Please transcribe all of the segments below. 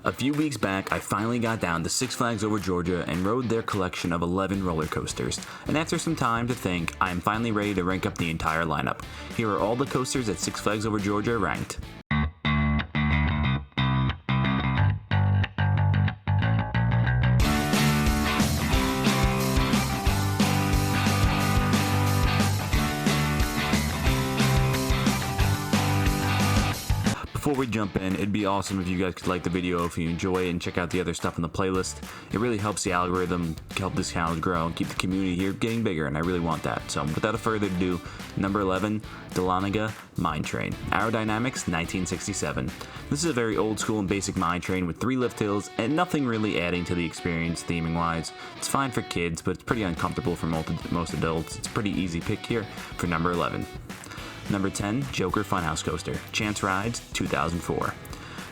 A few weeks back, I finally got down to Six Flags Over Georgia and rode their collection of 11 roller coasters. And after some time to think, I am finally ready to rank up the entire lineup. Here are all the coasters at Six Flags Over Georgia ranked. Before we jump in, it'd be awesome if you guys could like the video if you enjoy it and check out the other stuff in the playlist. It really helps the algorithm, help this channel grow, and keep the community here getting bigger, and I really want that. So without further ado, number 11, Dahlonega Mine Train. Aerodynamics, 1967. This is a very old school and basic mine train with 3 lift hills and nothing really adding to the experience theming wise. It's fine for kids, but it's pretty uncomfortable for most adults. It's a pretty easy pick here for number 11. Number 10, Joker Funhouse Coaster, Chance Rides, 2004.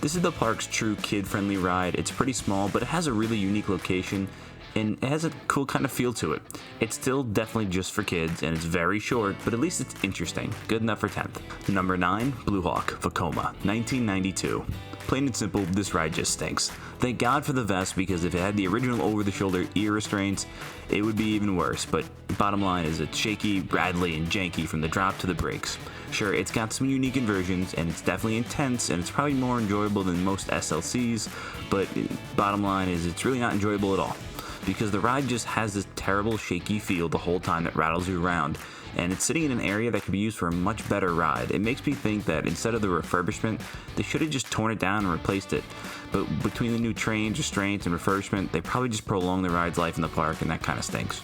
This is the park's true kid-friendly ride. It's pretty small, but it has a really unique location, and it has a cool kind of feel to it. It's still definitely just for kids, and it's very short, but at least it's interesting. Good enough for 10th. Number 9, Blue Hawk, Vekoma, 1992. Plain and simple, this ride just stinks. Thank God for the vest, because if it had the original over-the-shoulder ear restraints, it would be even worse, but bottom line is it's shaky, rattly, and janky from the drop to the brakes. Sure, it's got some unique inversions, and it's definitely intense, and it's probably more enjoyable than most SLCs, but bottom line is it's really not enjoyable at all, because the ride just has this terrible shaky feel the whole time that rattles you around, and it's sitting in an area that could be used for a much better ride. It makes me think that instead of the refurbishment, they should have just torn it down and replaced it. But between the new trains, restraints, and refurbishment, they probably just prolonged the ride's life in the park, and that kind of stinks.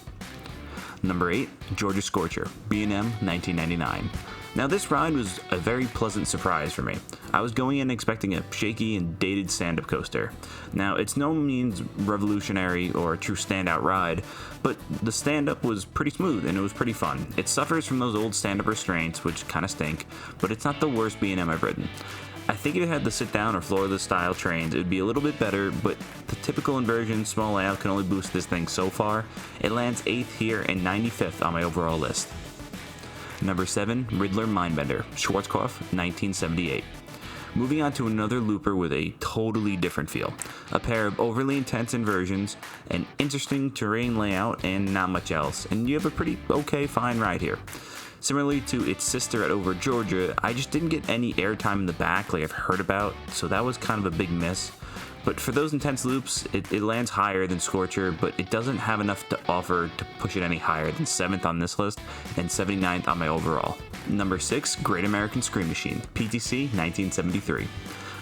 Number 8, Georgia Scorcher, B&M, 1999. Now this ride was a very pleasant surprise for me. I was going in expecting a shaky and dated stand-up coaster. Now it's no means revolutionary or a true standout ride, but the stand-up was pretty smooth and it was pretty fun. It suffers from those old stand-up restraints, which kind of stink, but it's not the worst B&M I've ridden. I think if it had the sit-down or floorless style trains, it would be a little bit better, but the typical inversion small layout can only boost this thing so far. It lands 8th here and 95th on my overall list. Number 7, Riddler Mindbender, Schwarzkopf, 1978. Moving on to another looper with a totally different feel. A pair of overly intense inversions, an interesting terrain layout, and not much else, and you have a pretty fine ride here. Similarly to its sister at Over Georgia, I just didn't get any airtime in the back like I've heard about, so that was kind of a big miss. But for those intense loops, it lands higher than Scorcher, but it doesn't have enough to offer to push it any higher than 7th on this list and 79th on my overall. Number 6, Great American Scream Machine, PTC 1973.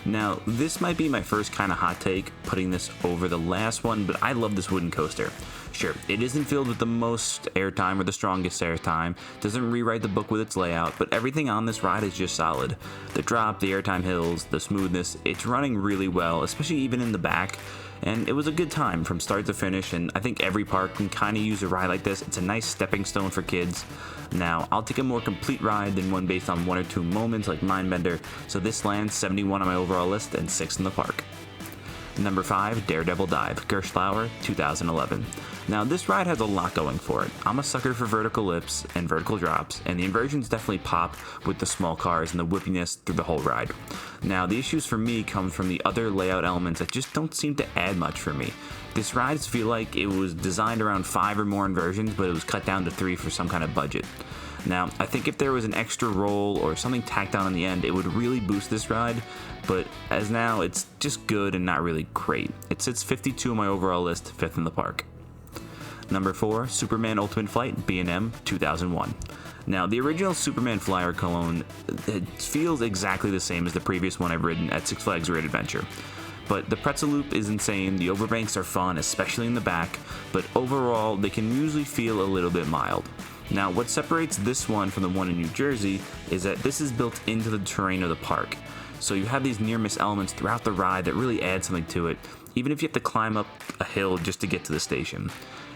Now, this might be my first kind of hot take, putting this over the last one, but I love this wooden coaster. Sure, it isn't filled with the most airtime or the strongest airtime, doesn't rewrite the book with its layout, but everything on this ride is just solid. The drop, the airtime hills, the smoothness, it's running really well, especially even in the back, and it was a good time from start to finish, and I think every park can kind of use a ride like this. It's a nice stepping stone for kids. Now, I'll take a more complete ride than one based on 1 or 2 moments like Mindbender, so this lands 71 on my overall list and 6th in the park. Number 5, Daredevil Dive, Gerstlauer, 2011. Now this ride has a lot going for it. I'm a sucker for vertical lips and vertical drops, and the inversions definitely pop with the small cars and the whippiness through the whole ride. Now the issues for me come from the other layout elements that just don't seem to add much for me. This ride feels like it was designed around 5 or more inversions, but it was cut down to 3 for some kind of budget. Now, I think if there was an extra roll or something tacked on in the end, it would really boost this ride, but as now, it's just good and not really great. It sits 52 on my overall list, 5th in the park. Number 4, Superman Ultimate Flight, B&M, 2001. Now, the original Superman Flyer Cologne, it feels exactly the same as the previous one I've ridden at Six Flags Great Adventure. But the pretzel loop is insane, the overbanks are fun, especially in the back, but overall, they can usually feel a little bit mild. Now, what separates this one from the one in New Jersey is that this is built into the terrain of the park. So you have these near-miss elements throughout the ride that really add something to it, even if you have to climb up a hill just to get to the station.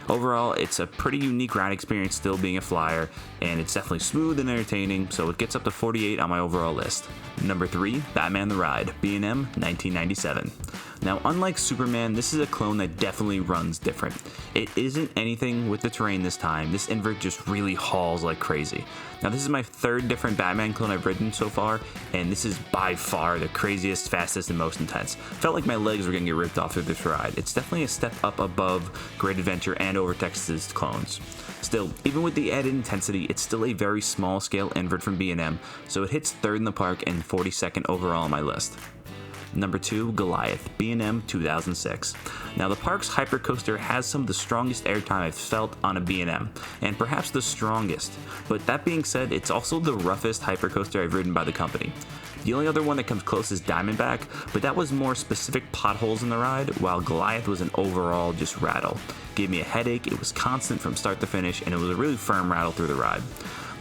Overall, it's a pretty unique ride experience still being a flyer, and it's definitely smooth and entertaining, so it gets up to 48 on my overall list. Number 3, Batman the Ride, B&M, 1997. Now, unlike Superman, this is a clone that definitely runs different. It isn't anything with the terrain this time. This invert just really hauls like crazy. Now, this is my third different Batman clone I've ridden so far, and this is by far the craziest, fastest, and most intense. Felt like my legs were gonna get ripped off through this ride. It's definitely a step up above Great Adventure and Overtex's clones. Still, even with the added intensity, it's still a very small scale invert from B&M, so it hits third in the park and 42nd overall on my list. Number 2, Goliath, B&M 2006. Now, the park's hypercoaster has some of the strongest airtime I've felt on a B&M, and perhaps the strongest. But that being said, it's also the roughest hypercoaster I've ridden by the company. The only other one that comes close is Diamondback, but that was more specific potholes in the ride, while Goliath was an overall just rattle. Gave me a headache, it was constant from start to finish, and it was a really firm rattle through the ride.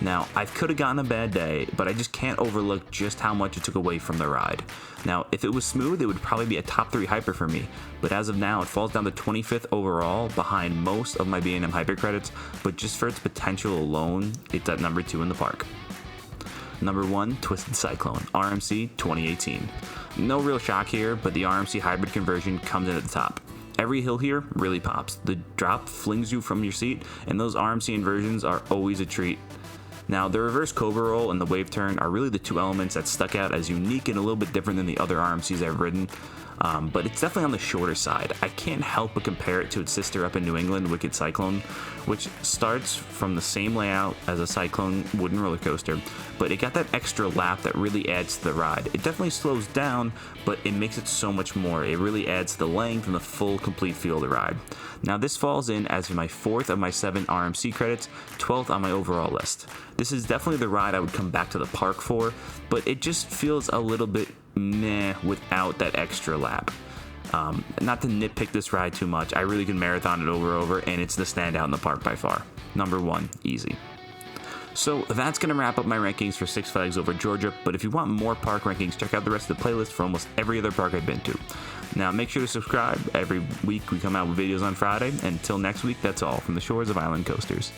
Now, I could have gotten a bad day, but I just can't overlook just how much it took away from the ride. Now, if it was smooth, it would probably be a top 3 hyper for me, but as of now, it falls down to 25th overall behind most of my B&M hyper credits, but just for its potential alone, it's at number 2 in the park. Number 1, Twisted Cyclone, RMC 2018. No real shock here, but the RMC hybrid conversion comes in at the top. Every hill here really pops. The drop flings you from your seat, and those RMC inversions are always a treat. Now, the reverse Cobra roll and the wave turn are really the two elements that stuck out as unique and a little bit different than the other RMCs I've ridden, but it's definitely on the shorter side. I can't help but compare it to its sister up in New England, Wicked Cyclone, which starts from the same layout as a Cyclone wooden roller coaster, but it got that extra lap that really adds to the ride. It definitely slows down, but it makes it so much more. It really adds to the length and the full, complete feel of the ride. Now, this falls in as my 4th of my 7 RMC credits, 12th on my overall list. This is definitely the ride I would come back to the park for, but it just feels a little bit meh without that extra lap. Not to nitpick this ride too much, I really can marathon it over, and it's the standout in the park by far. Number 1, easy. So that's going to wrap up my rankings for Six Flags Over Georgia, but if you want more park rankings, check out the rest of the playlist for almost every other park I've been to. Now, make sure to subscribe. Every week we come out with videos on Friday, and until next week, that's all from the shores of Island Coasters.